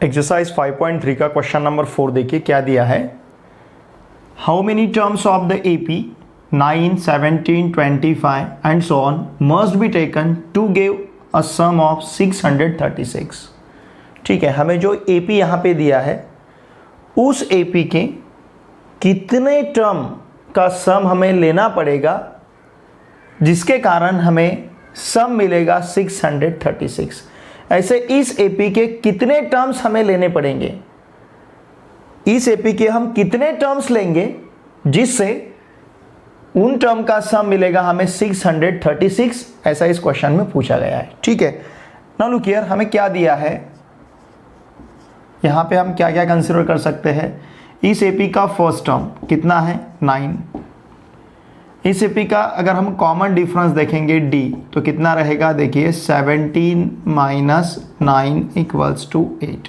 Exercise 5.3 का question number 4 देखिए क्या दिया है। How many terms of the AP 9, 17, 25 and so on must be taken to give a sum of 636। ठीक है, हमें जो एपी यहाँ पे दिया है उस एपी के कितने टर्म का सम हमें लेना पड़ेगा जिसके कारण हमें सम मिलेगा 636। ऐसे इस एपी के कितने टर्म्स हमें लेने पड़ेंगे, इस एपी के हम कितने टर्म्स लेंगे जिससे उन टर्म का सम मिलेगा हमें 636। ऐसा इस क्वेश्चन में पूछा गया है। ठीक है, नाउ लुक हियर, हमें क्या दिया है, यहां पे हम क्या क्या कंसीडर कर सकते हैं। इस एपी का फर्स्ट टर्म कितना है 9। इस एपी का अगर हम कॉमन डिफरेंस देखेंगे d तो कितना रहेगा, देखिए 17 माइनस 9 इक्वल्स टू 8।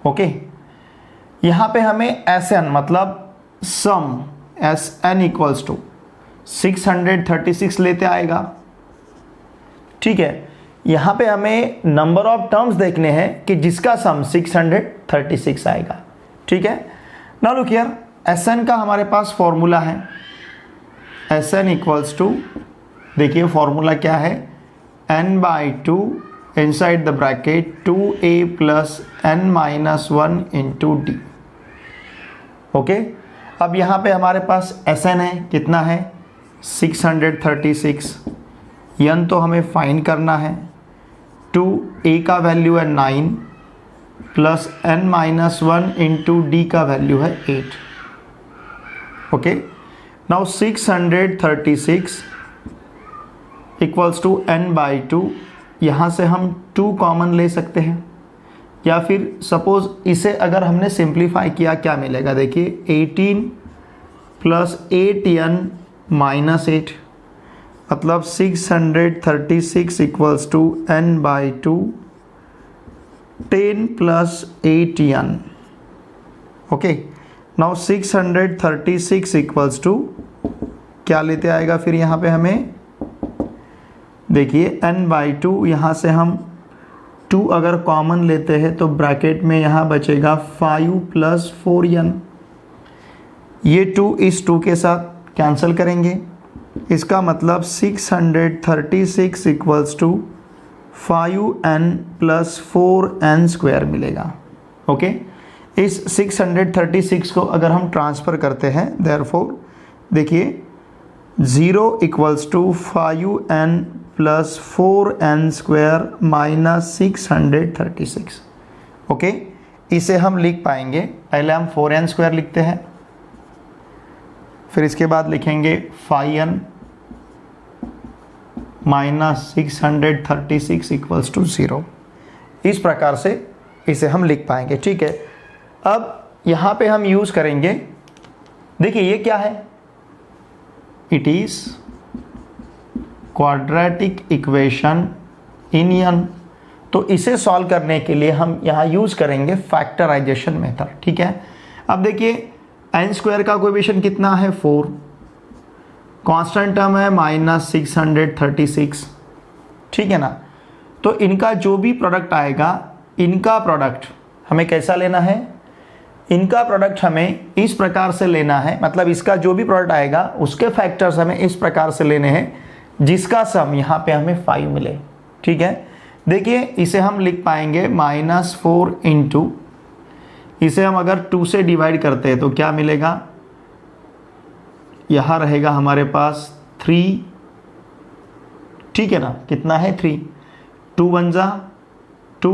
ओके, यहाँ पे हमें Sn मतलब सम Sn इक्वल्स टू 636 लेते आएगा। ठीक है, यहाँ पे हमें नंबर ऑफ टर्म्स देखने हैं कि जिसका सम 636 आएगा। ठीक है, नाउ लुक हियर, Sn का हमारे पास फॉर्मूला है Sn इक्वल्स टू, देखिए फॉर्मूला क्या है, n/2 inside the bracket 2a plus n minus 1 into D. Okay, अब यहाँ पे हमारे पास Sn है, कितना है 636। n तो हमें फाइंड करना है, 2a का वैल्यू है 9 plus n minus 1 into D का वैल्यू है 8। Okay, now 636 equals to n/2। यहाँ से हम 2 कॉमन ले सकते हैं, या फिर सपोज इसे अगर हमने सिंप्लीफाई किया क्या मिलेगा, देखिए 18 प्लस 8n माइनस 8 मतलब 636 equals to n/2 10 plus 8n। Okay, now 636 equals to क्या लेते आएगा फिर यहाँ पे हमें, देखिए n/2, यहाँ से हम 2 अगर कॉमन लेते हैं तो ब्रैकेट में यहाँ बचेगा 5 प्लस 4n। ये 2 इस 2 के साथ कैंसिल करेंगे, इसका मतलब 636 equals to 5n plus 4n square मिलेगा। ओके, इस 636 को अगर हम ट्रांसफ़र करते हैं, देयरफॉर देखिए 0 equals to 5n plus 4n square minus 636। Okay, इसे हम लिख पाएंगे, पहले हम 4n स्क्वायर लिखते हैं, फिर इसके बाद लिखेंगे 5n माइनस 636 इक्वल्स टू 0। इस प्रकार से इसे हम लिख पाएंगे। ठीक है, अब यहाँ पे हम यूज़ करेंगे, देखिए ये क्या है, it is quadratic equation in n। तो इसे सॉल्व करने के लिए हम यहाँ यूज़ करेंगे फैक्टराइजेशन मेथड। ठीक है, अब देखिए n स्क्वायर का कोएफिशिएंट कितना है 4, कांस्टेंट टर्म है माइनस 636। ठीक है ना, तो इनका जो भी प्रोडक्ट आएगा, इनका प्रोडक्ट हमें कैसा लेना है, इनका प्रोडक्ट हमें इस प्रकार से लेना है, मतलब इसका जो भी प्रोडक्ट आएगा उसके फैक्टर्स हमें इस प्रकार से लेने हैं जिसका सम यहाँ पे हमें 5 मिले। ठीक है, देखिए इसे हम लिख पाएंगे -4 इंटू, इसे हम अगर 2 से डिवाइड करते हैं तो क्या मिलेगा, यहाँ रहेगा हमारे पास 3। ठीक है ना, कितना है 3, 2 1 जा 2,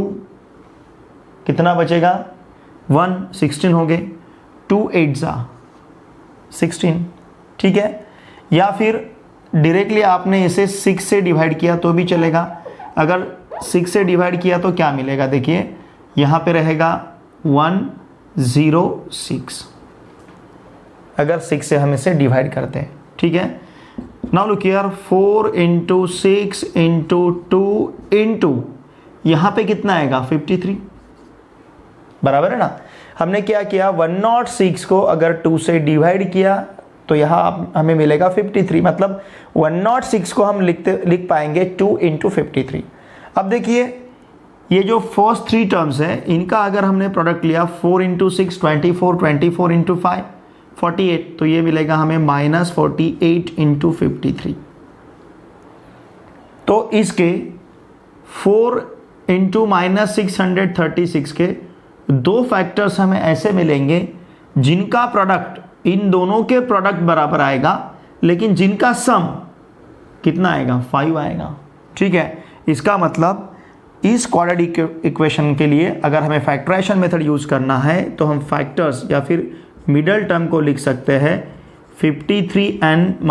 कितना बचेगा 1, 16 हो गए, 2 8 जा 16। ठीक है, या फिर डायरेक्टली आपने इसे 6 से डिवाइड किया तो भी चलेगा। अगर 6 से डिवाइड किया तो क्या मिलेगा, देखिए यहाँ पे रहेगा 106 अगर 6 से हम इसे डिवाइड करते हैं। ठीक है, now look here, 4 into 6 into 2 into यहाँ पे कितना आएगा 53, बराबर है ना। हमने क्या किया, 106 को अगर 2 से डिवाइड किया तो यहाँ हमें मिलेगा 53, मतलब 106 को हम लिख पाएंगे 2 इंटू 53। अब देखिए ये जो फर्स्ट 3 टर्म्स है इनका अगर हमने प्रोडक्ट लिया 4 इंटू 6 24, 24 इंटू 5 48, तो ये मिलेगा हमें -48 इंटू 53। तो इसके 4 इंटू -636 के 2 फैक्टर्स हमें ऐसे मिलेंगे जिनका प्रोडक्ट इन दोनों के प्रोडक्ट बराबर आएगा, लेकिन जिनका सम कितना आएगा, 5 आएगा। ठीक है, इसका मतलब इस क्वाड्रेटिक इक्वेशन के लिए अगर हमें फैक्टराइजेशन मेथड यूज करना है तो हम फैक्टर्स या फिर मिडल टर्म को लिख सकते हैं 53n -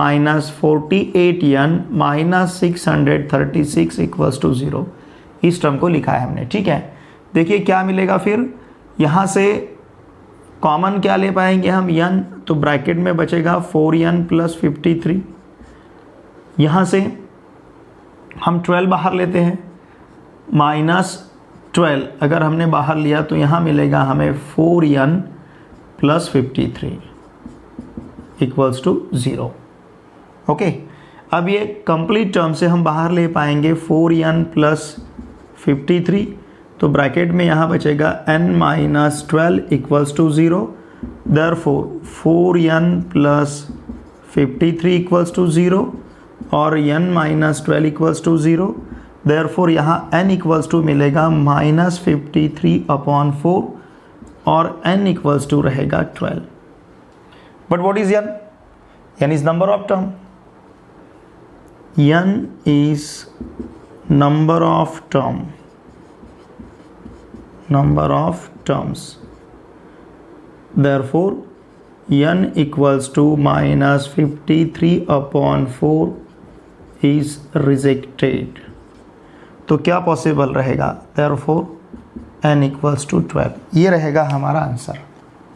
48n - 636 इक्वल्स टू 0। इस टर्म को लिखा है हमने। ठीक है, देखिए क्या मिलेगा फिर, यहाँ से कॉमन क्या ले पाएंगे हम, n, तो ब्रैकेट में बचेगा 4n + 53। यहाँ से हम 12 बाहर लेते हैं, -12 अगर हमने बाहर लिया तो यहाँ मिलेगा हमें 4n + 53 इक्वल्स टू 0। ओके, अब ये कंप्लीट टर्म से हम बाहर ले पाएंगे 4n + 53, तो ब्रैकेट में यहाँ बचेगा n - 12 equals to 0। Therefore 4n + 53 equals to 0 और n - 12 इक्वल्स टू 0। देयरफॉर यहाँ n इक्वल्स टू मिलेगा -53/4 और n इक्वल्स टू रहेगा 12। But what is n? n is number of term. n is number of term, number of terms. Therefore n equals to -53/4 is rejected। तो क्या possible रहेगा, therefore n equals to 12, ये रहेगा हमारा answer.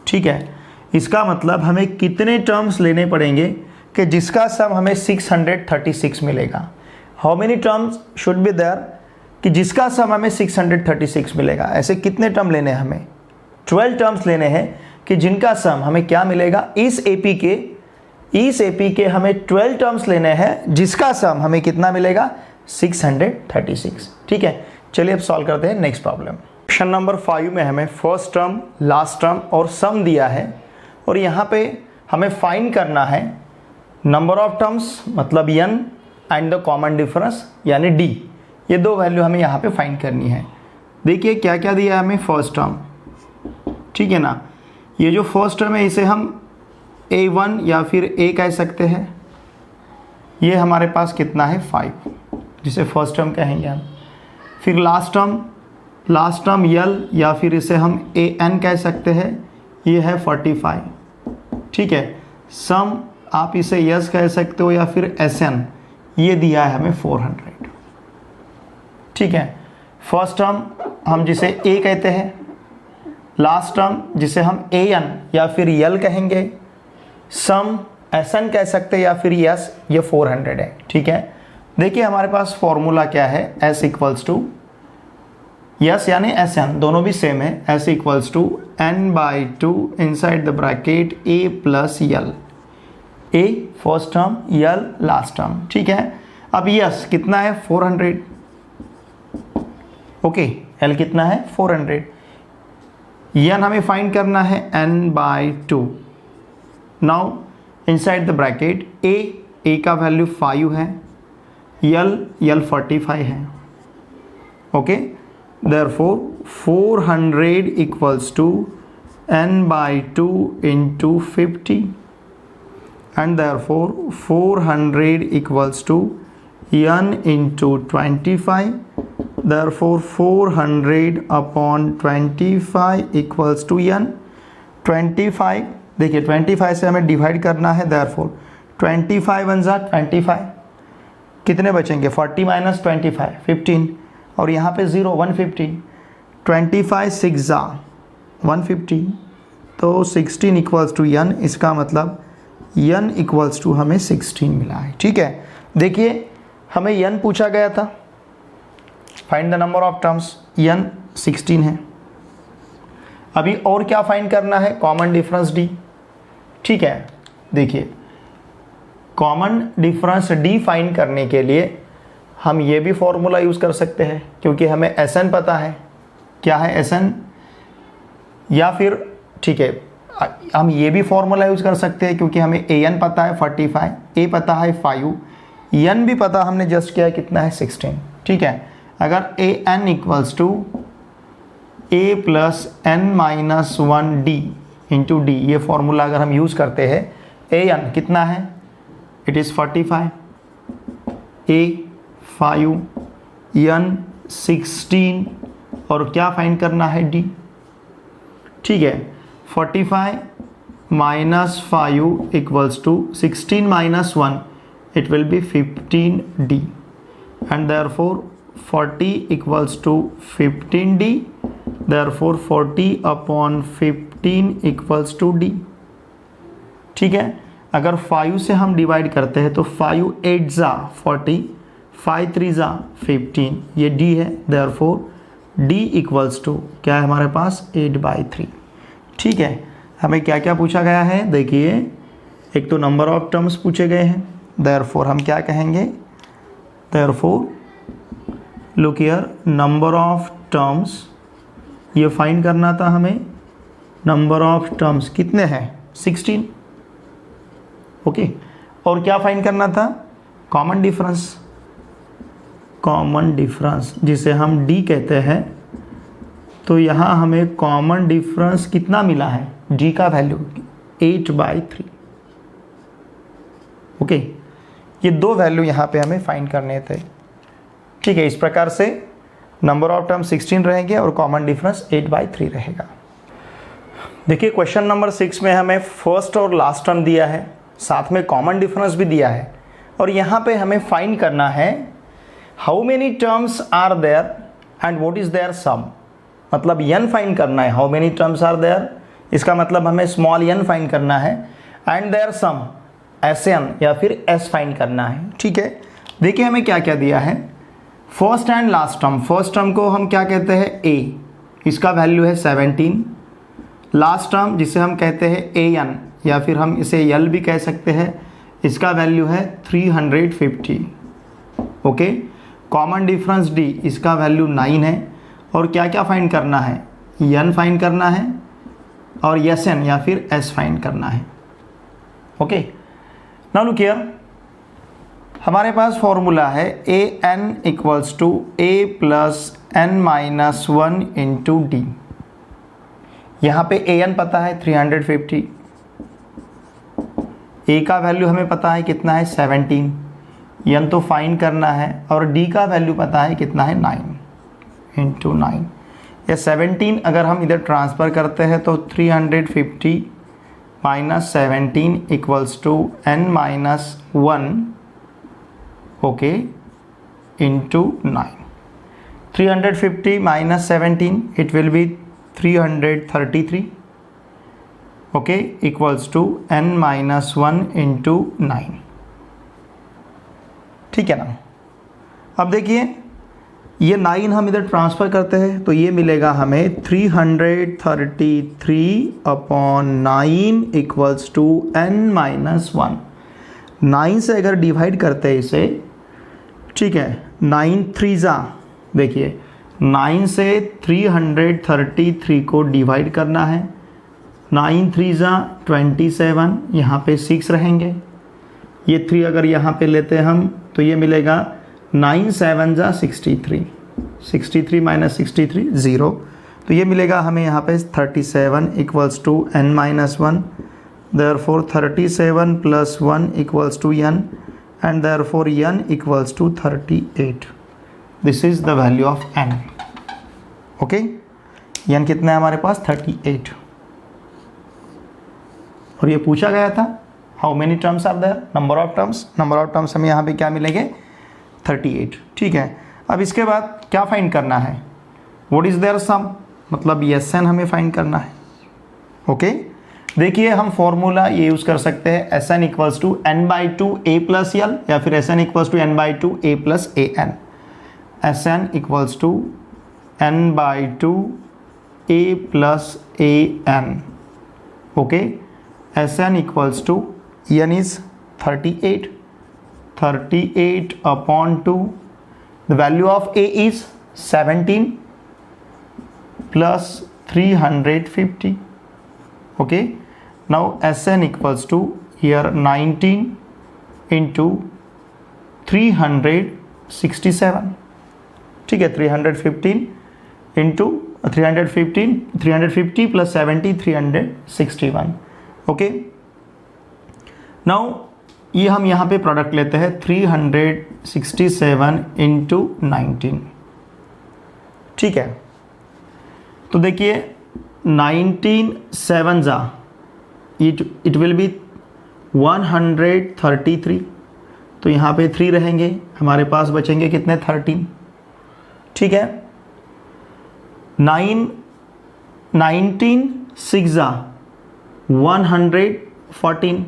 ठीक है, इसका मतलब हमें कितने टर्म्स लेने पड़ेंगे कि जिसका सम हमें 636 मिलेगा। How many terms should be there कि जिसका सम हमें 636 मिलेगा। ऐसे कितने टर्म लेने हैं हमें, 12 टर्म्स लेने हैं कि जिनका सम हमें क्या मिलेगा, इस एपी के हमें 12 टर्म्स लेने हैं जिसका सम हमें कितना मिलेगा, 636। ठीक है, चलिए अब सॉल्व करते हैं नेक्स्ट प्रॉब्लम। क्वेश्चन नंबर 5 में हमें फर्स्ट टर्म, लास्ट टर्म और सम दिया है और यहाँ पे हमें फाइंड करना है नंबर ऑफ टर्म्स मतलब n and the common difference यानी d। ये 2 वैल्यू हमें यहाँ पे फाइंड करनी है। देखिए क्या क्या दिया है हमें, फर्स्ट टर्म, ठीक है ना, ये जो फर्स्ट टर्म है इसे हम a1 या फिर a कह सकते हैं। ये हमारे पास कितना है, 5, जिसे फर्स्ट टर्म कहेंगे हम। फिर लास्ट टर्म l या फिर इसे हम an कह सकते हैं, ये है 45। ठीक है, सम आप इसे यस कह सकते हो या फिर sn, ये दिया है हमें 400। ठीक है, फर्स्ट टर्म हम जिसे a कहते हैं, लास्ट टर्म जिसे हम an या फिर l कहेंगे, सम sn कह सकते हैं या फिर यस, ये 400 है। ठीक है, देखिए हमारे पास फॉर्मूला क्या है, s इक्वल्स टू यस यानी sn, दोनों भी सेम है, s equals to n/2 inside the bracket a + l, a first term, l last term. ठीक है, अब यस कितना है, 400। ओके, l कितना है, 400। n हमें फाइंड करना है n/2। Now inside the bracket a का वैल्यू 5 है, l 45 है। Okay, therefore 400 equals to n/2 into 50 and therefore 400 equals to n into 25। therefore 400/25 equals to n। 25, देखिए 25 से हमें डिवाइड करना है, therefore 25 × 25 कितने बचेंगे, 40 - 25 15 और यहाँ पे 0 150। 25 6 150, तो 16 इक्वल्स टू n। इसका मतलब n इक्वल्स टू हमें 16 मिला है। ठीक है, देखिए हमें n पूछा गया था, find the number of terms, n 16 है। अभी और क्या फाइंड करना है, कॉमन डिफरेंस d। ठीक है, देखिए कॉमन डिफरेंस d फाइंड करने के लिए हम ये भी फॉर्मूला यूज़ कर सकते हैं क्योंकि हमें Sn पता है। क्या है Sn? या फिर ठीक है, हम ये भी फॉर्मूला यूज़ कर सकते हैं क्योंकि हमें An पता है 45, A पता है 5, N भी पता हमने जस्ट किया है कितना है 16। ठीक है, अगर An equals to A plus n minus 1D into D, ये फॉर्मूला अगर हम यूज़ करते हैं, An कितना है? इट इज़ 45, A 5, N 16 और क्या फाइंड करना है? D। ठीक है, 45 minus 5 equals to 16 minus 1, it will be 15D and therefore 40 equals to 15D, therefore 40 upon 15 equals to D। ठीक है, अगर 5 से हम डिवाइड करते हैं तो 5 8 जा 40, 5 3 जा 15, ये D है, therefore D इक्वल्स टू क्या है हमारे पास? 8/3। ठीक है, हमें क्या क्या पूछा गया है देखिए, एक तो नंबर ऑफ टर्म्स पूछे गए हैं, therefore हम क्या कहेंगे? therefore look here, number of terms, ये फाइंड करना था हमें। नंबर ऑफ टर्म्स कितने हैं? 16। ओके, और क्या फाइंड करना था? कॉमन डिफरेंस, कॉमन डिफरेंस जिसे हम D कहते हैं। तो यहाँ हमें कॉमन डिफरेंस कितना मिला है? D का वैल्यू 8/3। ओके, ये दो वैल्यू यहाँ पे हमें फाइंड करने थे। ठीक है, इस प्रकार से नंबर ऑफ टर्म 16 रहेंगे और कॉमन डिफरेंस 8/3 रहेगा। देखिए क्वेश्चन नंबर 6 में हमें फर्स्ट और लास्ट टर्म दिया है, साथ में कॉमन डिफरेंस भी दिया है, और यहाँ पे हमें फाइंड करना है how many terms are there and what is their sum. मतलब n फाइंड करना है, how many terms are there, इसका मतलब हमें स्मॉल n फाइंड करना है, एंड देयर सम Sn या फिर S फाइंड करना है। ठीक है, देखिए हमें क्या क्या दिया है। First and last term, first term को हम क्या कहते हैं? A, इसका वैल्यू है 17। लास्ट टर्म जिसे हम कहते हैं An या फिर हम इसे L भी कह सकते हैं, इसका वैल्यू है 350। ओके, कॉमन डिफरेंस D, इसका वैल्यू 9 है, और क्या क्या फाइंड करना है? N फाइंड करना है और Sn या फिर S फाइंड करना है। ओके, नाउ लुक हियर, हमारे पास फॉर्मूला है An equals to A plus n minus 1 into d. यहाँ पे An पता है 350, A का वैल्यू हमें पता है कितना है 17, N तो फाइंड करना है, और D का वैल्यू पता है कितना है 9 इंटू 9। ये 17 अगर हम इधर ट्रांसफ़र करते हैं तो 350 minus 17 equals to n minus 1, okay, into 9। 350 minus 17, it will be 333, okay, equals to n minus 1 into 9। ठीक है ना। अब देखिए ये 9 हम इधर ट्रांसफ़र करते हैं तो ये मिलेगा हमें 333 upon 9 equals to n minus 1। 9 से अगर डिवाइड करते हैं इसे, ठीक है, 9 3 जा, देखिए 9 से 333 को डिवाइड करना है, 9 3 जा 27, यहाँ पे 6 रहेंगे, ये 3 अगर यहाँ पे लेते हैं हम तो ये मिलेगा 9 7 जा 63, 63 माइनस 63 0, तो ये मिलेगा हमें यहाँ पे 37 equals to n minus 1, therefore 37 plus 1 equals to n, and therefore n equals to 38। This is the value of n। Okay, n कितना है हमारे पास? 38। और ये पूछा गया था how many terms are there, number of terms. Number of terms हमें यहाँ पे क्या मिलेंगे? 38। ठीक है, अब इसके बाद क्या फाइंड करना है? व्हाट इज देयर सम, मतलब Sn हमें फाइंड करना है। ओके, देखिए हम फॉर्मूला ये यूज़ कर सकते हैं, Sn equals to n/2 a plus L, या फिर Sn equals to n/2 a plus an। Sn equals to n/2 a plus an। Okay, Sn equals to n is 38 upon 2, the value of a is 17 plus 350. Okay, now Sn equals to here 19 into 367. ठीक है, 315 into 350 plus 70 361. Okay, now ये हम यहाँ पे product लेते हैं 367 into 19. ठीक है, तो देखिए 19 7 जा इट विल बी 133. तो यहाँ पे 3 रहेंगे, हमारे पास बचेंगे कितने 13. ठीक है, 19 6 जा 114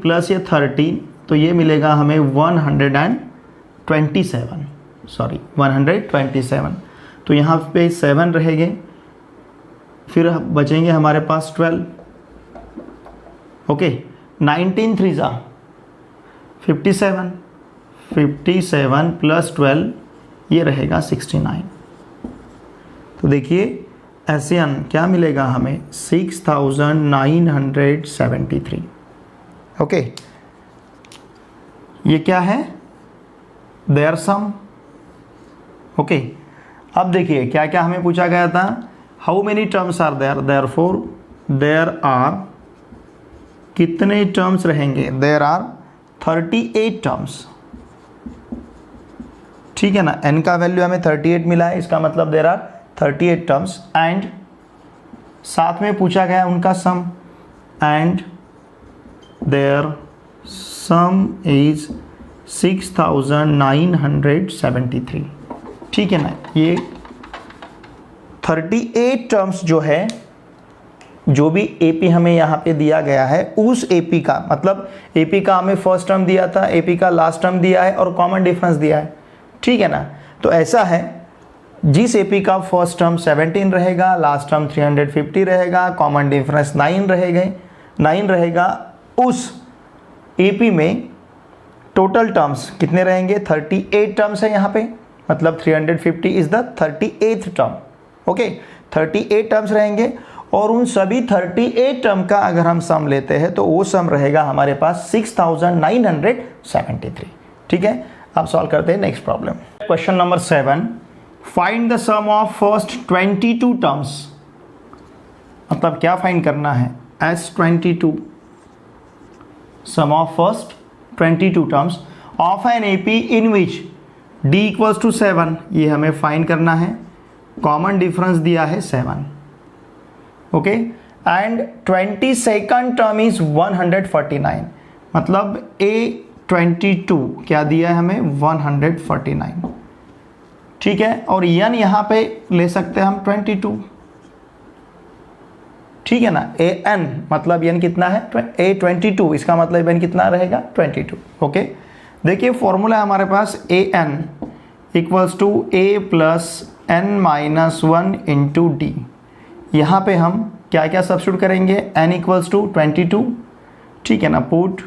प्लस ये 13, तो ये मिलेगा हमें 127. तो यहाँ पे 7 रहेंगे, फिर बचेंगे हमारे पास 12. ओके, 19 3 जा 57 प्लस 12 ये रहेगा 69. तो देखिए Sn क्या मिलेगा हमें 6973. ओके, ये क्या है देयर सम. ओके, अब देखिए क्या क्या हमें पूछा गया था, how many terms are there, therefore there are कितने टर्म्स रहेंगे, देयर आर 38 टर्म्स. ठीक है ना, n का वैल्यू हमें 38 मिला है, इसका मतलब देयर आर 38 टर्म्स. एंड साथ में पूछा गया उनका सम, एंड देयर सम इज 6973. ठीक है ना, ये 38 टर्म्स जो है, जो भी एपी हमें यहाँ पे दिया गया है उस एपी का, मतलब एपी का हमें फर्स्ट टर्म दिया था, एपी का लास्ट टर्म दिया है और कॉमन डिफरेंस दिया है. ठीक है ना, तो ऐसा है जिस एपी का फर्स्ट टर्म 17 रहेगा, लास्ट टर्म 350 रहेगा, कॉमन डिफरेंस 9 रहेगा, उस एपी में टोटल टर्म्स कितने रहेंगे 38 टर्म्स है यहाँ पे, मतलब 350 is the 38th term. Okay, 38 terms रहेंगे और उन सभी 38 टर्म का अगर हम सम लेते हैं तो वो सम रहेगा हमारे पास 6973. ठीक है, अब सॉल्व करते हैं next problem. Question number 7, find the sum of first 22 terms. मतलब क्या फाइंड करना है, S22 sum of first 22 terms of an AP in which d equals to 7. ये हमें फाइंड करना है, कॉमन डिफरेंस दिया है 7. Okay, and 22nd term is 149. मतलब A22 क्या दिया है हमें 149. ठीक है, और n यहाँ पे ले सकते हैं हम 22. ठीक है ना, an मतलब n कितना है A22, इसका मतलब n कितना रहेगा 22. ओके, देखिए फॉर्मूला है हमारे पास an equals to a plus n-1 into d. यहाँ पे हम क्या क्या सब्स्टिट्यूट करेंगे, n इक्वल्स टू 22. ठीक है ना, put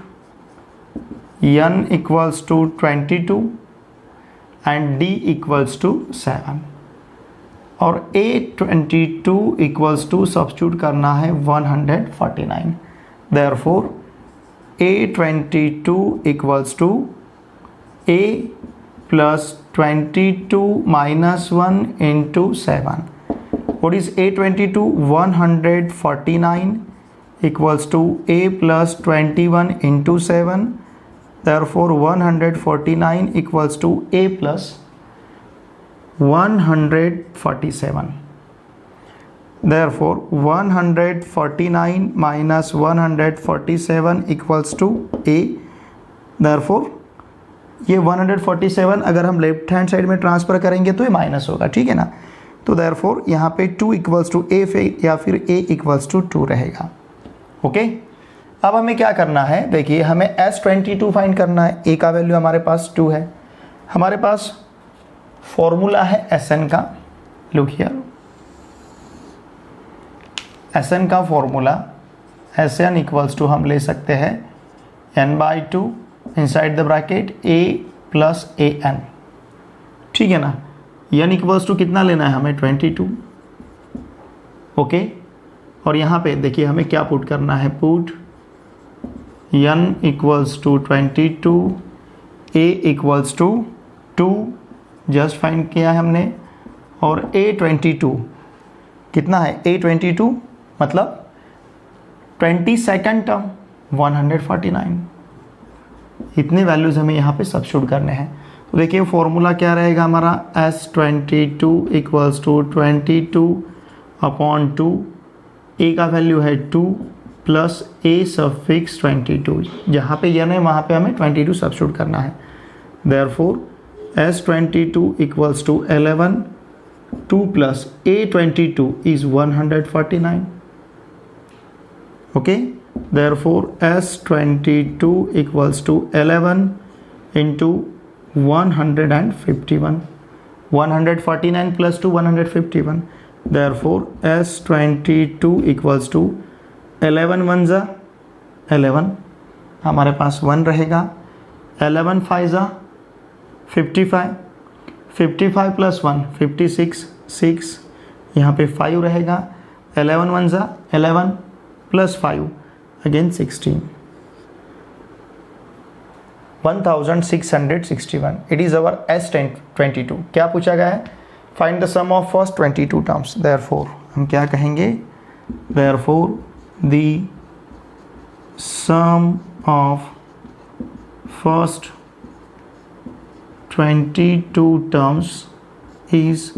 n equals to 22 and d equals to 7 और A22 इक्वल्स टू सब्स्टिट्यूट करना है 149. Therefore A22 equals to A plus 22 minus 1 into 7. What is A22? 149 equals to A plus 21 into 7. Therefore 149 equals to A plus 147. Therefore 149 minus 147 equals to A. Therefore ये 147 अगर हम left hand side में transfer करेंगे तो ये minus होगा. ठीक है ना, तो देयरफॉर यहाँ पे 2 इक्वल्स टू ए या फिर a इक्वल्स टू 2 रहेगा. ओके, अब हमें क्या करना है, देखिए हमें S22 फाइंड करना है. a का वैल्यू हमारे पास 2 है, हमारे पास फॉर्मूला है Sn का. लुक हियर, Sn का फॉर्मूला Sn इक्वल्स टू हम ले सकते हैं n/2 inside the bracket a plus a n, ठीक है ना। n इक्वल्स टू कितना लेना है हमें 22, ओके। और यहाँ पे देखिए हमें क्या पुट करना है, put n equals to 22, a equals to 2 just find किया है हमने, और a22 कितना है, a22 मतलब 22nd टर्म 149, इतने वैल्यूज़ हमें यहाँ पे सब्स्टिट्यूट करने हैं। तो देखिए फॉर्मूला क्या रहेगा हमारा, S22 इक्वल्स टू 22/2, a का वैल्यू है 2 प्लस a सफिक्स 22, जहाँ पे n है वहाँ पे हमें 22 सब्स्टिट्यूट करना है। Therefore S22 equals to 11, 2 plus a22 is 149, okay. Therefore S22 equals to 11 into 151, 149 plus 2 151, therefore S22 equals to 11 1 जा 11, हमारे पास 1 रहेगा, 11 5 जा 55, 55 plus 1 56, 6 यहाँ पे 5 रहेगा, 11 1 जा 11 plus 5 again 16, 1661, it is our S22। क्या पूछा गया है, find the sum of first 22 terms. Therefore हम क्या कहेंगे, therefore the sum of first 22 terms is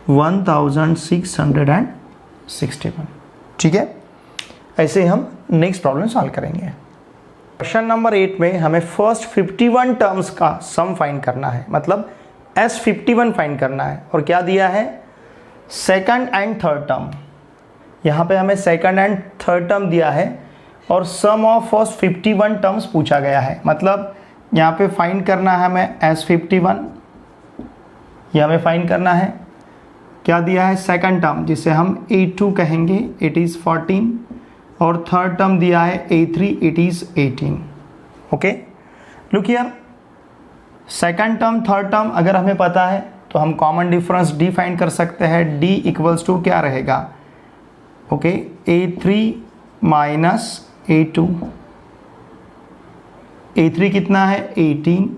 1661, ठीक है। ऐसे हम नेक्स्ट प्रॉब्लम सॉल्व करेंगे। क्वेश्चन नंबर 8 में हमें फर्स्ट 51 टर्म्स का सम फाइंड करना है, मतलब S51 फाइंड करना है। और क्या दिया है, सेकंड एंड थर्ड टर्म, यहाँ पे हमें सेकंड एंड थर्ड टर्म दिया है और सम ऑफ फर्स्ट 51 टर्म्स पूछा गया है। मतलब यहाँ पे फाइंड करना है हमें S51, ये हमें फाइंड करना है। क्या दिया है, सेकंड टर्म जिसे हम A2 कहेंगे, इट इज़ 14, और थर्ड टर्म दिया है A3, it is 18, okay. Look here, second term third term अगर हमें पता है तो हम कॉमन डिफरेंस D फाइंड कर सकते हैं। D इक्वल्स टू क्या रहेगा, okay, A3 minus A2, A3 कितना है 18,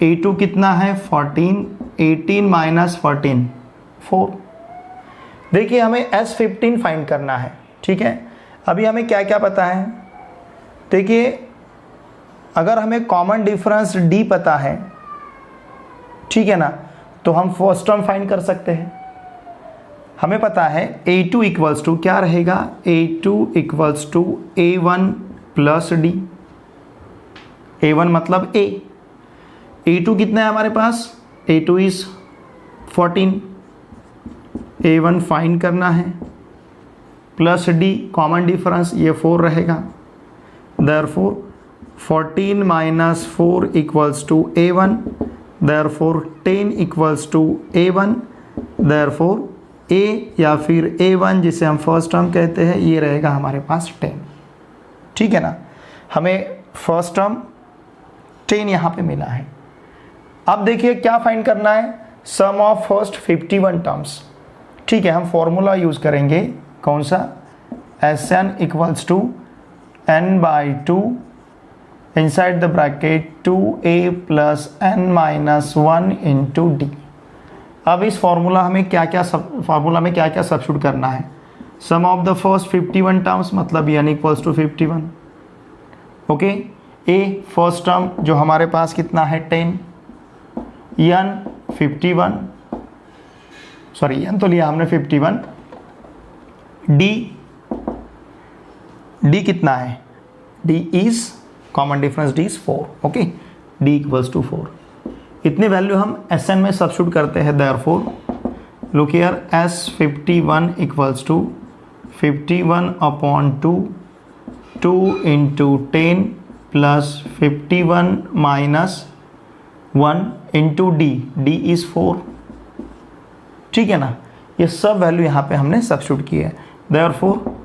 A2 कितना है 14, 18 माइनस 14 4। देखिए हमें S15 फाइंड करना है, ठीक है। अभी हमें क्या क्या पता है, देखिए अगर हमें कॉमन डिफरेंस D पता है, ठीक है ना, तो हम फर्स्ट टर्म फाइंड कर सकते हैं। हमें पता है A2 इक्वल्स टू क्या रहेगा, A2 equals to A1 plus D, A1 मतलब A, A2 कितना है हमारे पास, A2 इज 14, A1 फाइंड करना है, प्लस D कॉमन डिफरेंस ये 4 रहेगा। Therefore 14 minus 4 equals to A1, therefore 10 equals to A1, therefore A या फिर A1 जिसे हम फर्स्ट टर्म कहते हैं ये रहेगा हमारे पास 10, ठीक है ना। हमें फर्स्ट टर्म 10 यहाँ पे मिला है। अब देखिए क्या फाइंड करना है, सम ऑफ फर्स्ट 51 टर्म्स, ठीक है। हम फॉर्मूला यूज़ करेंगे, कौन सा, Sn equals to n/2 inside the bracket 2a plus n minus 1 into d. अब इस फॉर्मूला में क्या क्या सब्स्टिट्यूट करना है, sum of the first 51 terms मतलब n equals to 51, okay. a first term जो हमारे पास कितना है 10, n 51, सॉरी n तो लिया हमने 51, D कितना है, D is common difference D is 4, okay, D equals to 4। इतनी वैल्यू हम Sn में सब्स्टिट्यूट करते हैं। Therefore look here, S51 equals to 51/2, 2 into 10 plus 51 minus 1 into D, D is 4, ठीक है ना। ये सब वैल्यू यहाँ पे हमने सब्स्टिट्यूट की है। Therefore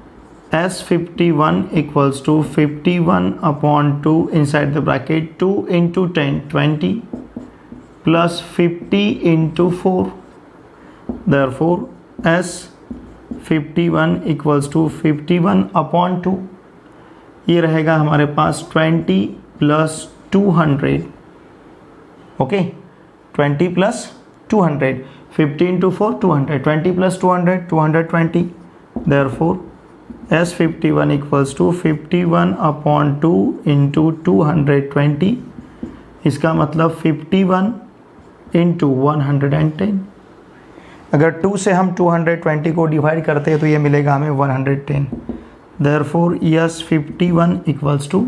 S51 equals to 51/2 inside the bracket 2 into 10 20 plus 50 into 4, therefore S 51 equals to 51/2, ये रहेगा हमारे पास 20 plus 200, okay 20 plus 200, 50 into 4 200, 20 plus 200 220, therefore S51 equals to 51/2 into 220, इसका मतलब 51 इंटू 110। अगर 2 से हम 220 को डिवाइड करते हैं तो ये मिलेगा हमें 110, देयरफॉर S51 इक्वल्स टू,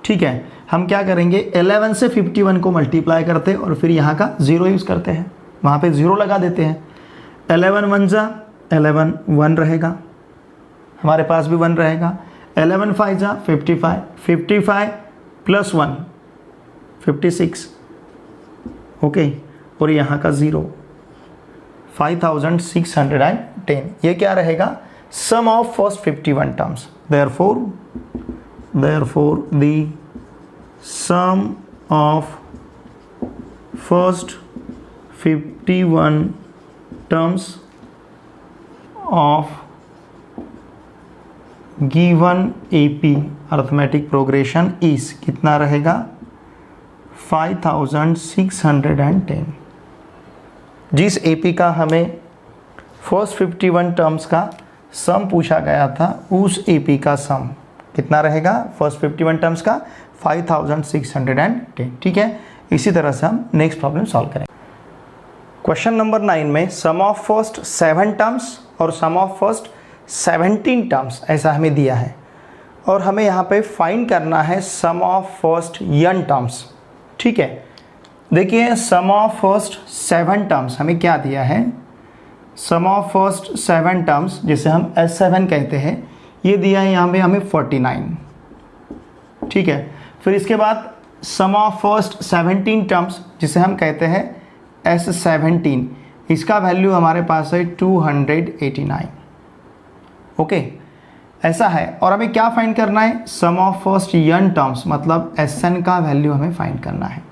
ठीक है, हम क्या करेंगे 11 से 51 को मल्टीप्लाई करते हैं और फिर यहाँ का 0 यूज़ करते हैं, वहाँ पे 0 लगा देते हैं। 11 1 जा 11, 1 रहेगा, हमारे पास भी 1 रहेगा। 11 5 जा 55, 55 प्लस 1 56, ओके, और यहाँ का 0, 5610। ये क्या रहेगा, sum of first 51 terms, therefore the sum of first 51 terms of given AP arithmetic progression is कितना रहेगा, 5610। जिस AP का हमें फर्स्ट 51 टर्म्स का सम पूछा गया था, उस AP का सम कितना रहेगा, फर्स्ट 51 टर्म्स का 5610, ठीक है। इसी तरह से हम नेक्स्ट प्रॉब्लम सॉल्व करेंगे। क्वेश्चन नंबर 9 में सम ऑफ फर्स्ट 7 टर्म्स और सम ऑफ फर्स्ट 17 टर्म्स ऐसा हमें दिया है, और हमें यहाँ पे फाइंड करना है sum of first n terms, ठीक है। देखिए सम ऑफ फर्स्ट 7 टर्म्स हमें क्या दिया है, सम ऑफ फर्स्ट 7 टर्म्स जिसे हम S7 कहते हैं, ये दिया है यहाँ पे हमें 49, ठीक है। फिर इसके बाद सम ऑफ फर्स्ट 17 टर्म्स जिसे हम कहते हैं S17, इसका वैल्यू हमारे पास है 289, ओके, ऐसा है। और हमें क्या फाइंड करना है, sum of first n terms, मतलब Sn का वैल्यू हमें फाइंड करना है,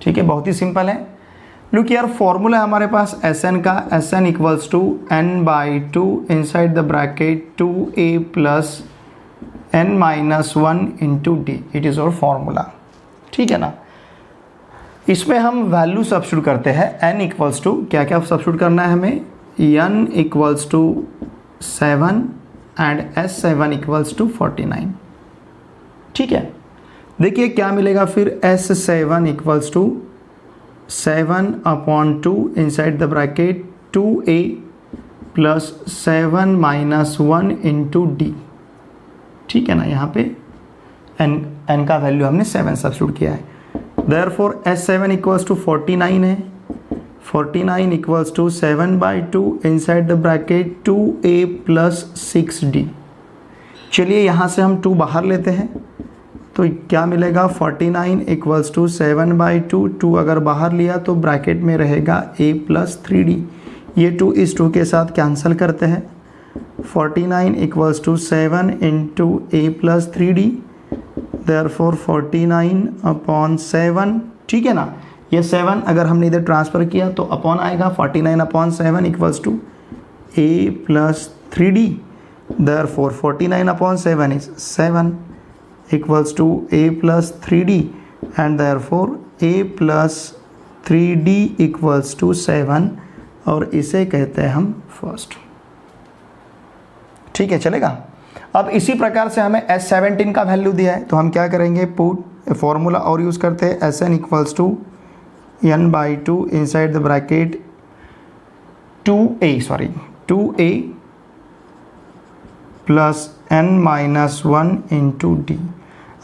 ठीक है, बहुत ही सिंपल है। लुक यार, फॉर्मूला है हमारे पास Sn का, Sn equals to n/2 inside the bracket 2a plus n-1 into d, it is और फॉर्मूला, ठीक है ना। इसमें हम वैल्यू सब्स्टिट्यूट करते हैं, n इक्वल्स टू, क्या क्या सब्स्टिट्यूट करना है हमें, n equals to 7 and S7 equals to 49, ठीक है। देखिए क्या मिलेगा फिर, S7 equals to 7/2 inside the bracket 2a plus 7-1 into d, ठीक है ना। यहाँ पे n का वैल्यू हमने 7 सब्स्टिट्यूट किया है, देयरफॉर S7 इक्वल्स टू 49 है, 49 equals to 7/2 inside the bracket 2a plus 6d। चलिए यहाँ से हम 2 बाहर लेते हैं तो क्या मिलेगा, 49 इक्वल्स टू 7/2, 2 अगर बाहर लिया तो ब्रैकेट में रहेगा a प्लस 3d, ये 2 इस 2 के साथ कैंसिल करते हैं, 49 equals to 7 into a plus 3d, therefore 49/7, ठीक है ना। ये 7 अगर हमने इधर ट्रांसफ़र किया तो अपॉन आएगा, 49/7 equals to a plus 3d, therefore 49/7 is 7 equals to a plus 3d and therefore a plus 3d equals to 7, और इसे कहते हैं हम फर्स्ट, ठीक है, चलेगा। अब इसी प्रकार से हमें S17 का वैल्यू दिया है तो हम क्या करेंगे, पुट फॉर्मूला और यूज़ करते हैं, Sn equals to n/2 inside the bracket 2a plus n-1 into d.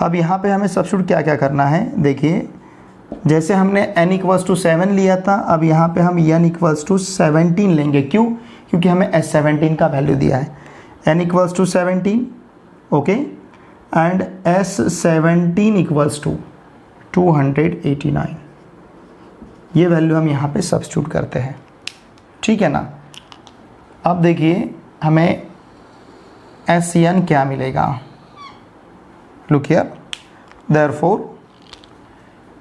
अब यहाँ पे हमें सब्स्टिट्यूट क्या क्या करना है, देखिए जैसे हमने n इक्वल्स टू 7 लिया था, अब यहाँ पे हम n इक्वल्स टू 17 लेंगे, क्यों, क्योंकि हमें S17 का वैल्यू दिया है, n equals to 17, okay, and S17 equals to 289, ये वैल्यू हम यहाँ पे सब्स्टिट्यूट करते हैं, ठीक है ना। अब देखिए हमें Sn क्या मिलेगा, लुक हियर, देयरफॉर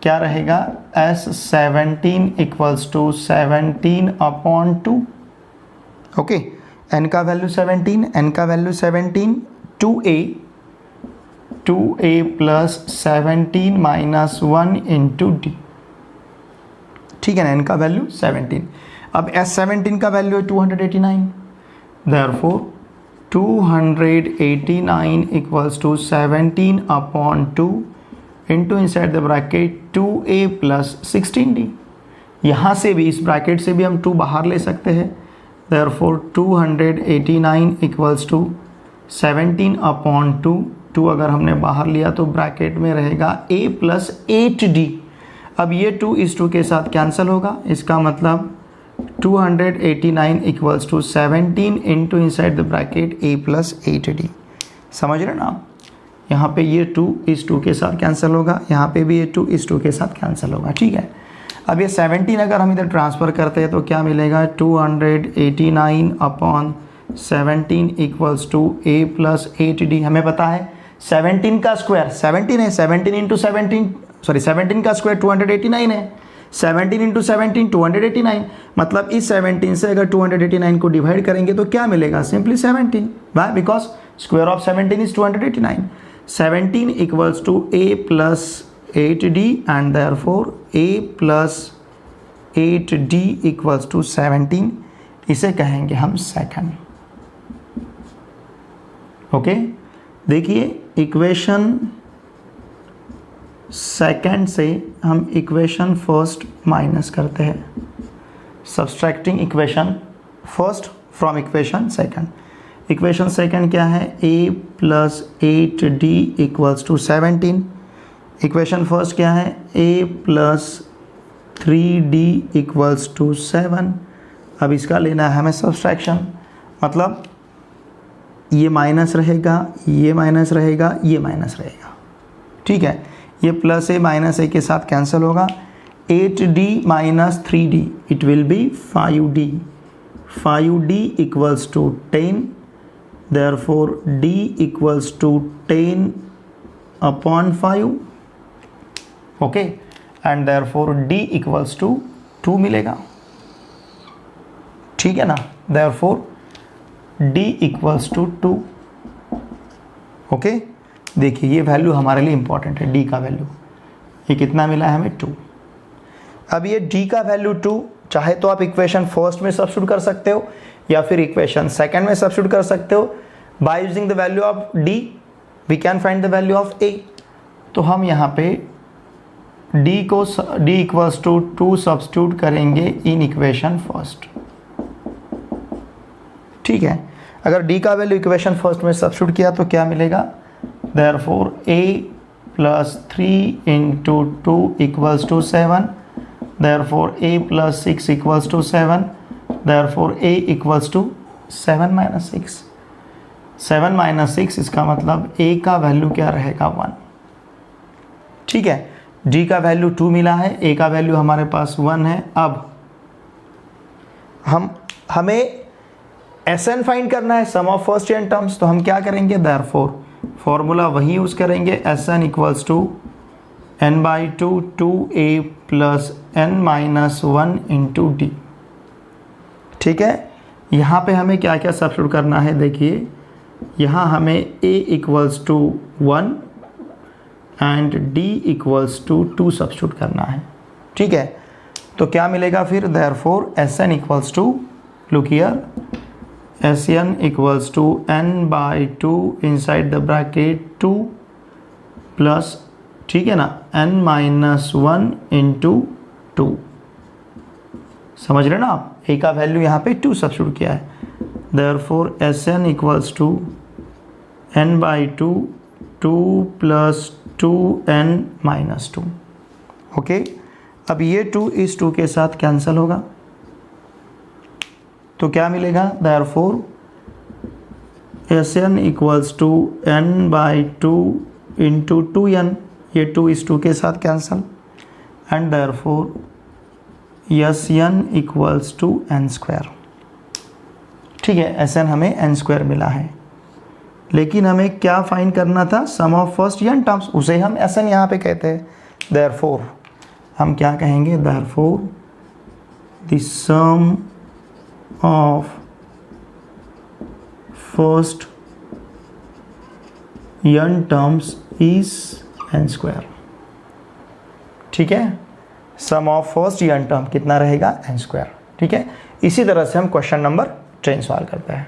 क्या रहेगा, S17 equals to 17/2। Okay, n का वैल्यू 17, n का value 17, 2a plus 17 minus 1 into d. ठीक है ना, n का वैल्यू 17। अब S17 का वैल्यू है 289, therefore 289 equals to 17/2 into inside the bracket 2a plus 16d। यहाँ से भी, इस ब्रैकेट से भी हम 2 बाहर ले सकते हैं, देयरफॉर 289 इक्वल्स टू 17/2, 2 अगर हमने बाहर लिया तो ब्रैकेट में रहेगा a प्लस 8d। अब ये 2 इस 2 के साथ कैंसिल होगा, इसका मतलब 289 equals to 17 into inside the bracket a plus 8d। समझ रहे ना आप, यहाँ पे ये 2 इस 2 के साथ कैंसिल होगा, यहाँ पे भी ये 2 इस 2 के साथ कैंसिल होगा। ठीक है, अब ये 17 अगर हम इधर ट्रांसफ़र करते हैं तो क्या मिलेगा, 289/17 equals to a plus 8d। हमें पता है 17 का स्क्वायर 17 है, 17 इंटू 17 सॉरी 17 का स्क्वायर 289 है, 17 इंटू 17 289, मतलब इस 17 से अगर 289 को डिवाइड करेंगे तो क्या मिलेगा, simply 17। Why, because square of 17 is 289। 17 equals to a plus 8d and therefore a plus 8d equals to 17, इसे कहेंगे हम सेकंड। ओके, देखिए इक्वेशन सेकंड से हम इक्वेशन फर्स्ट माइनस करते हैं, subtracting equation first from equation second. Equation second क्या है, a plus 8d equals to 17। Equation first क्या है, a plus 3d equals to 7। अब इसका लेना है हमें सब्सट्रैक्शन, मतलब ये माइनस रहेगा, ये माइनस रहेगा, ये माइनस रहेगा। ठीक है, ये प्लस a माइनस a के साथ कैंसिल होगा, 8d minus 3d it will be 5d। 5d equals to 10, therefore d equals to 10/5। Okay, and therefore d equals to 2 मिलेगा। ठीक है ना, therefore d equals to 2। Okay, देखिए ये वैल्यू हमारे लिए इंपॉर्टेंट है, d का वैल्यू, ये कितना मिला है हमें 2। अब ये d का वैल्यू 2, चाहे तो आप इक्वेशन फर्स्ट में सब्स्टिट्यूट कर सकते हो या फिर इक्वेशन सेकंड में सब्स्टिट्यूट कर सकते हो। By using the value of d we can find the value of a। तो हम यहाँ पे d इक्वल्स टू 2 सब्स्टिट्यूट करेंगे इन इक्वेशन फर्स्ट। ठीक है, अगर d का वैल्यू इक्वेशन फर्स्ट में सब्स्टिट्यूट किया तो क्या मिलेगा, therefore a plus 3 into 2 equals to 7, therefore a plus 6 equals to 7, therefore a equals to 7 minus 6। 7 minus 6 इसका मतलब a का वैल्यू क्या रहेगा, 1। ठीक है, d का वैल्यू 2 मिला है, a का वैल्यू हमारे पास 1 है। अब हमें Sn फाइंड करना है, sum of first n terms, तो हम क्या करेंगे, देयरफॉर फॉर्मूला वही यूज़ करेंगे, Sn equals to n/2 2a plus n minus 1 into d. ठीक है, यहाँ पे हमें क्या क्या सब्स्टिट्यूट करना है, देखिए यहाँ हमें a equals to 1 and d equals to 2 substitute करना है। ठीक है, तो क्या मिलेगा फिर, therefore Sn equals to, look here, Sn equals to n/2 inside the bracket 2 plus, ठीक है ना, n माइनस 1 इंटू 2। समझ रहे ना आप, a का वैल्यू यहाँ पे 2 सब्स्टिट्यूट किया है, therefore Sn equals to n/2 2 plus 2n minus 2। Okay, अब ये 2 इस 2 के साथ कैंसिल होगा, तो क्या मिलेगा, therefore Sn equals to n/2 into 2n, ये 2 इस 2 के साथ cancel, and therefore Sn equals to n²। ठीक है, Sn हमें n² मिला है, लेकिन हमें क्या फाइंड करना था, सम ऑफ फर्स्ट n टर्म्स, उसे हम Sn यहाँ पे कहते हैं। देयरफॉर हम क्या कहेंगे, therefore the sum of first n terms is n square. ठीक है, sum of first n term कितना रहेगा, n स्क्वायर। ठीक है, इसी तरह से हम क्वेश्चन नंबर 10 सॉल्व करते हैं।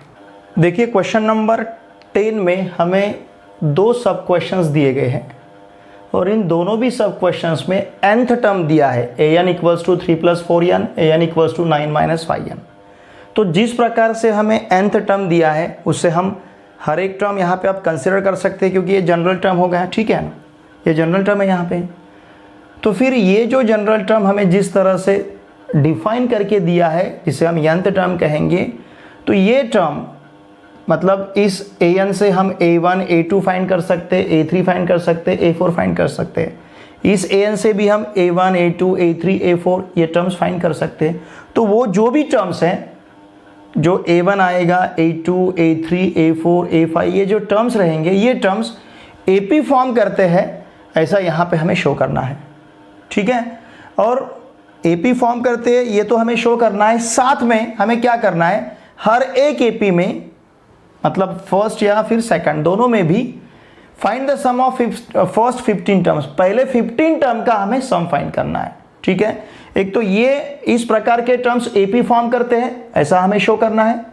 देखिए क्वेश्चन नंबर 10 में हमें दो सब क्वेश्चंस दिए गए हैं और इन दोनों भी सब क्वेश्चंस में nth टर्म दिया है, an equals to 3 + 4n, an equals to 9 - 5n। तो जिस प्रकार से हमें nth टर्म दिया है उससे हम हर एक टर्म यहाँ पे आप कंसिडर कर सकते हैं, क्योंकि ये जनरल टर्म हो गया। ठीक है ना, ये जनरल टर्म है यहाँ पे। तो फिर ये जो जनरल टर्म हमें जिस तरह से डिफाइन करके दिया है, जिसे हम nth टर्म कहेंगे, तो ये टर्म मतलब इस an से हम a1 a2 फाइंड कर सकते हैं, a3 फाइंड कर सकते हैं, a4 फाइंड कर सकते हैं। इस an से भी हम a1 a2 a3 a4 ये टर्म्स फाइंड कर सकते हैं। तो वो जो भी टर्म्स हैं, जो a1 आएगा, a2 a3 a4 a5, ये जो टर्म्स रहेंगे, ये टर्म्स AP फॉर्म करते हैं, ऐसा यहाँ पे हमें शो करना है। ठीक है, और AP फॉर्म करते हैं ये तो हमें शो करना है, साथ में हमें क्या करना है, हर एक AP में मतलब फर्स्ट या फिर सेकंड दोनों में भी find the sum of first 15 terms, पहले 15 टर्म का हमें सम फाइंड करना है। ठीक है, एक तो ये इस प्रकार के टर्म्स AP फॉर्म करते हैं, ऐसा हमें शो करना है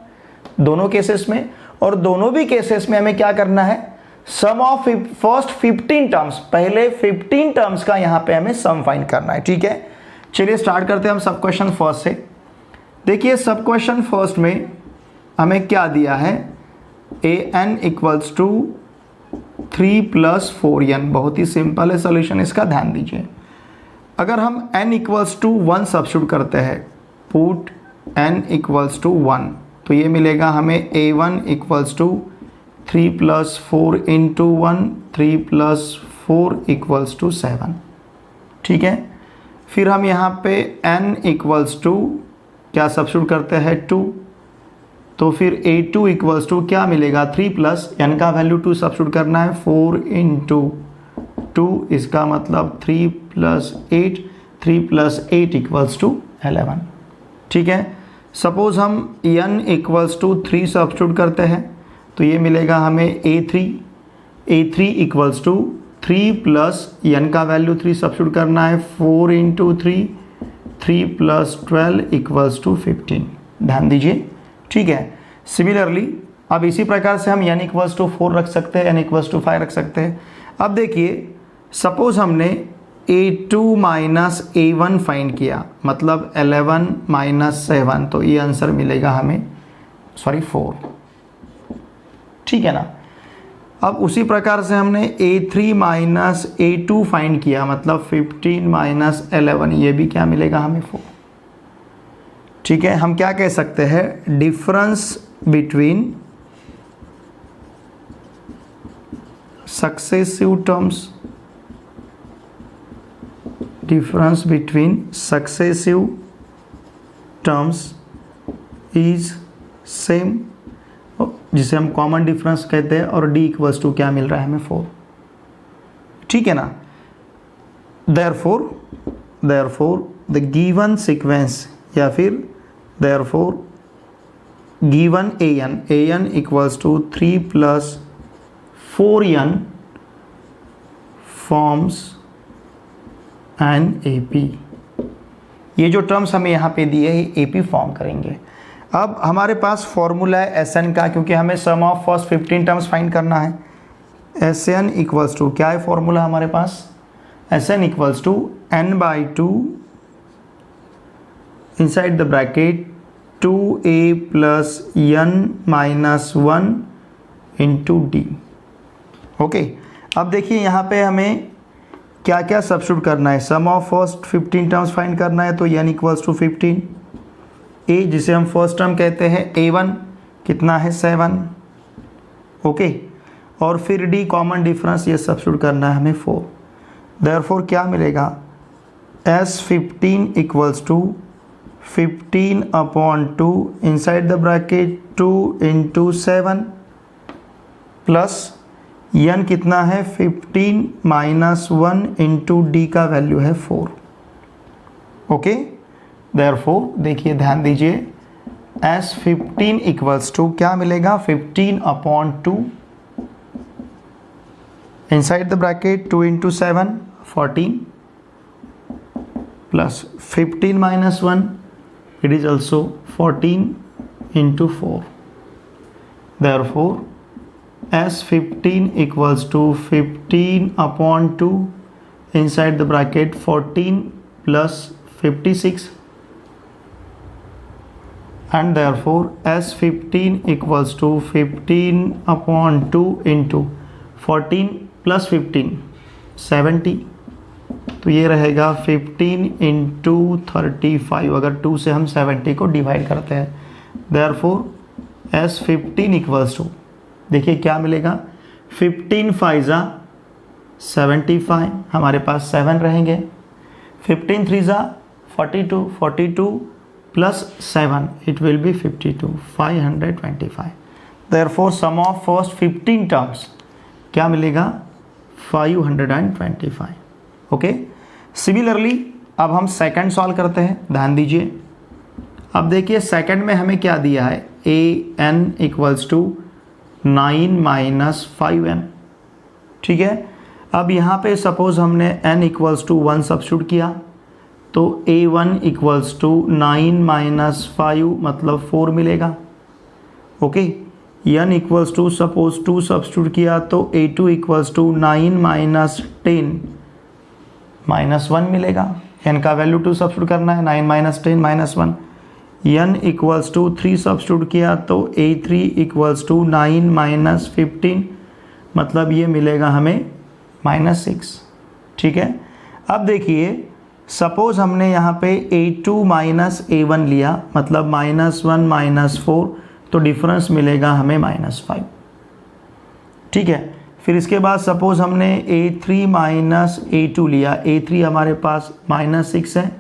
दोनों केसेस में, और दोनों भी केसेस में हमें क्या करना है, सम ऑफ फर्स्ट 15 टर्म्स, पहले 15 टर्म्स का यहाँ पे हमें सम फाइंड करना है। ठीक है, चलिए स्टार्ट करते हैं हम सब क्वेश्चन फर्स्ट से। देखिए सब क्वेश्चन फर्स्ट में हमें क्या दिया है, an इक्वल्स टू 3 + 4n। बहुत ही सिंपल है सॉल्यूशन, इसका ध्यान दीजिए। अगर हम n इक्वल्स टू 1 सब्स्टिट्यूट करते हैं, पुट n इक्वल्स टू 1, तो ये मिलेगा हमें a1 equals to 3 + 4 × 1, 3 + 4 equals to 7। ठीक है, फिर हम यहाँ पे n इक्वल्स टू क्या सब्स्टिट्यूट करते हैं, 2, तो फिर a2 इक्वल्स टू क्या मिलेगा, 3 + n का वैल्यू 2 सब्स्टिट्यूट करना है, 4 × 2, इसका मतलब 3 + 8, 3 + 8 इक्वल्स टू 11। ठीक है, सपोज हम n इक्वल्स टू 3 सब्स्टिट्यूट करते हैं, तो ये मिलेगा हमें a3 इक्वल्स टू 3 + n का वैल्यू 3 सब्स्टिट्यूट करना है, 4 × 3, 3 + 12 इक्वल्स टू 15। ध्यान दीजिए। ठीक है, सिमिलरली अब इसी प्रकार से हम n इक्वल्स टू 4 रख सकते हैं, n इक्वल्स टू 5 रख सकते हैं। अब देखिए सपोज हमने a2 - a1 फाइंड किया, मतलब 11 - 7, तो ये आंसर मिलेगा हमें 4। ठीक है ना। अब उसी प्रकार से हमने a3 - a2 फाइंड किया, मतलब 15 - 11, ये भी क्या मिलेगा हमें 4। ठीक है, हम क्या कह सकते हैं, difference between successive terms, difference between successive terms is same, जिसे हम कॉमन डिफरेंस कहते हैं, और d इक्वल्स टू क्या मिल रहा है हमें 4। ठीक है ना। देयरफॉर द गिवन सीक्वेंस, या फिर therefore given an equals to 3 + 4n forms an AP। ये जो टर्म्स हमें यहाँ पे दिए हैं AP फॉर्म करेंगे। अब हमारे पास फॉर्मूला है Sn का, क्योंकि हमें sum of first 15 terms find करना है। Sn इक्वल्स टू क्या है फॉर्मूला हमारे पास, Sn equals to n/2 inside the bracket 2a + n - 1 into d। Okay, अब देखिए यहाँ पे हमें क्या क्या सब्स्टिट्यूट करना है, sum of first 15 terms find करना है, तो n इक्वल्स टू 15, a जिसे हम फर्स्ट टर्म कहते हैं a1 कितना है 7। ओके, और फिर d कॉमन डिफरेंस, ये सब्स्टिट्यूट करना है हमें 4। देयरफॉर क्या मिलेगा, S15 equals to 15/2 inside the bracket 2 × 7 plus n कितना है 15 - 1 into d का वैल्यू है 4। ओके, देयरफॉर देखिए ध्यान दीजिए, S15 इक्वल्स टू क्या मिलेगा, 15/2 inside the bracket 2 × 7 14 plus 15 - 1 it is also 14 × 4. Therefore S15 equals to 15/2 inside the bracket 14 plus 56, and therefore S15 equals to 15/2 into 14 plus 15 70. तो ये रहेगा 15 × 35, अगर 2 से हम 70 को डिवाइड करते हैं। Therefore S15 इक्वल्स टू देखिए क्या मिलेगा, 15 × 5 = 75, हमारे पास 7 रहेंगे, 15 × 3 = 42, 42 plus 7 it will be 52, 525. Therefore sum of first 15 terms क्या मिलेगा, 525. ओके, सिमिलरली अब हम सेकंड सॉल्व करते हैं, ध्यान दीजिए। अब देखिए सेकंड में हमें क्या दिया है, an इक्वल्स टू 9 - 5n, ठीक है। अब यहाँ पे सपोज हमने n इक्वल्स टू 1 सब्स्टिट्यूट किया, तो a1 इक्वल्स टू 9 - 5 मतलब 4 मिलेगा। Okay, n equals to suppose 2 substitute किया, तो a2 इक्वल्स टू 9 - 10 -1 मिलेगा। n का वैल्यू 2 सब्स्टिट्यूट करना है, 9 - 10 -1। n इक्वल्स टू 3 सब्स्टिट्यूट किया, तो a3 इक्वल्स टू 9 - 15 मतलब ये मिलेगा हमें -6, ठीक है। अब देखिए सपोज हमने यहाँ पे a2 - a1 लिया, मतलब -1 - 4, तो डिफरेंस मिलेगा हमें -5, ठीक है। फिर इसके बाद सपोज हमने a3 - a2 लिया, a3 हमारे पास -6 है,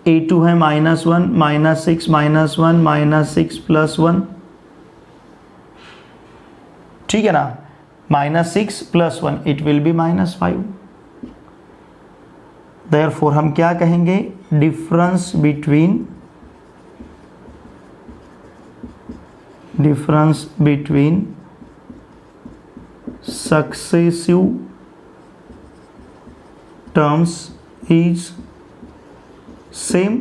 a2 है -1 -6 -1 -6 + 1, ठीक है ना, -6 + 1 इट विल बी -5। देयरफॉर हम क्या कहेंगे, difference between successive terms is same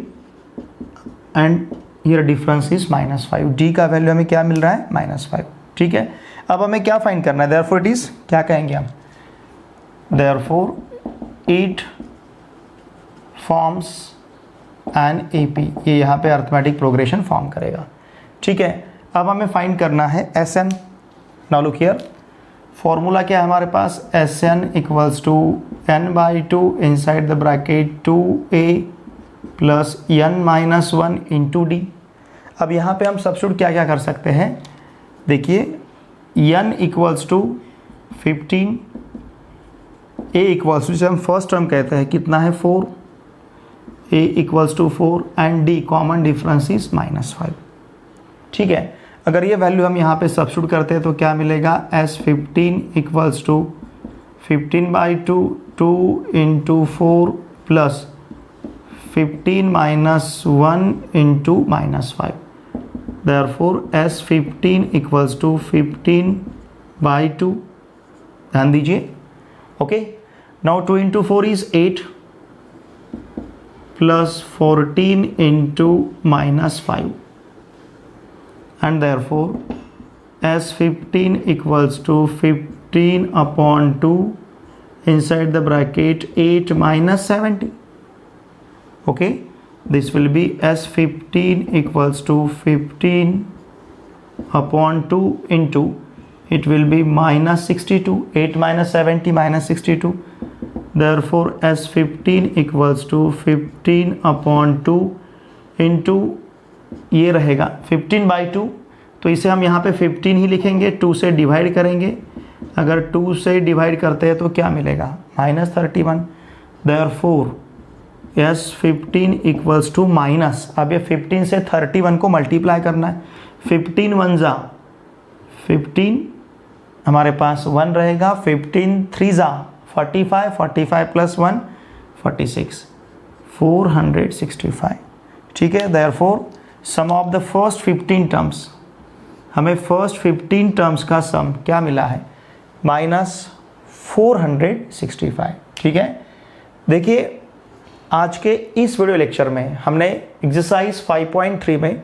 and here difference is -5। D का वैल्यू हमें क्या मिल रहा है, -5, ठीक है। अब हमें क्या फाइंड करना है, देयरफॉर इट इज क्या कहेंगे हम, therefore it forms an AP, ये यहाँ पे अर्थमेटिक प्रोग्रेशन फॉर्म करेगा, ठीक है। अब हमें फाइंड करना है SN। Now look here, formula क्या है हमारे पास, SN equals to n/2 inside the bracket 2a plus n - 1 into d। अब यहाँ पे हम सब्स्टिट्यूट क्या क्या कर सकते हैं, देखिए n equals to 15, a equals to, जिसे हम फर्स्ट टर्म कहते हैं, कितना है 4, a equals to 4 and d common difference is -5, ठीक है। अगर ये वैल्यू हम यहाँ पे सब्स्टिट्यूट करते हैं तो क्या मिलेगा, S15 equals to 15/2 2 × 4 plus 15 - 1 into -5। Therefore S15 equals to 15/2, ध्यान दीजिए। Okay, now 2 × 4 is 8 plus 14 into -5, and therefore S15 equals to 15/2 inside the bracket 8 - 70. Okay, this will be S15 equals to 15/2 into, it will be -62, 8 - 70 -62. Therefore S15 equals to 15/2 into, ये रहेगा 15/2, तो इसे हम यहाँ पे 15 ही लिखेंगे, 2 से डिवाइड करेंगे, अगर 2 से डिवाइड करते हैं तो क्या मिलेगा, -31। Therefore S15 equals to minus, अब ये 15 से 31 को मल्टीप्लाई करना है, 15 × 1 = 15, हमारे पास 1 रहेगा, 15 × 3 = 45, 45 + 1 46, 465, ठीक है। Therefore sum of the first 15 terms, हमें फर्स्ट 15 टर्म्स का सम क्या मिला है, -465, ठीक है। देखिए आज के इस वीडियो लेक्चर में हमने एक्सरसाइज 5.3 में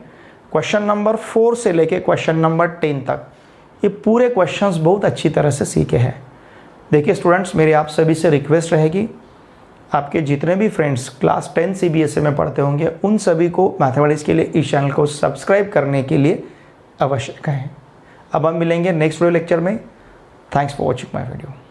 क्वेश्चन नंबर 4 से लेके क्वेश्चन नंबर 10 तक ये पूरे क्वेश्चंस बहुत अच्छी तरह से सीखे हैं। देखिए स्टूडेंट्स, मेरी आप सभी से रिक्वेस्ट रहेगी, आपके जितने भी फ्रेंड्स क्लास 10 CBSE में पढ़ते होंगे उन सभी को मैथमेटिक्स के लिए इस चैनल को सब्सक्राइब करने के लिए अवश्य कहें। अब हम मिलेंगे नेक्स्ट वीडियो लेक्चर में। Thanks for watching my video.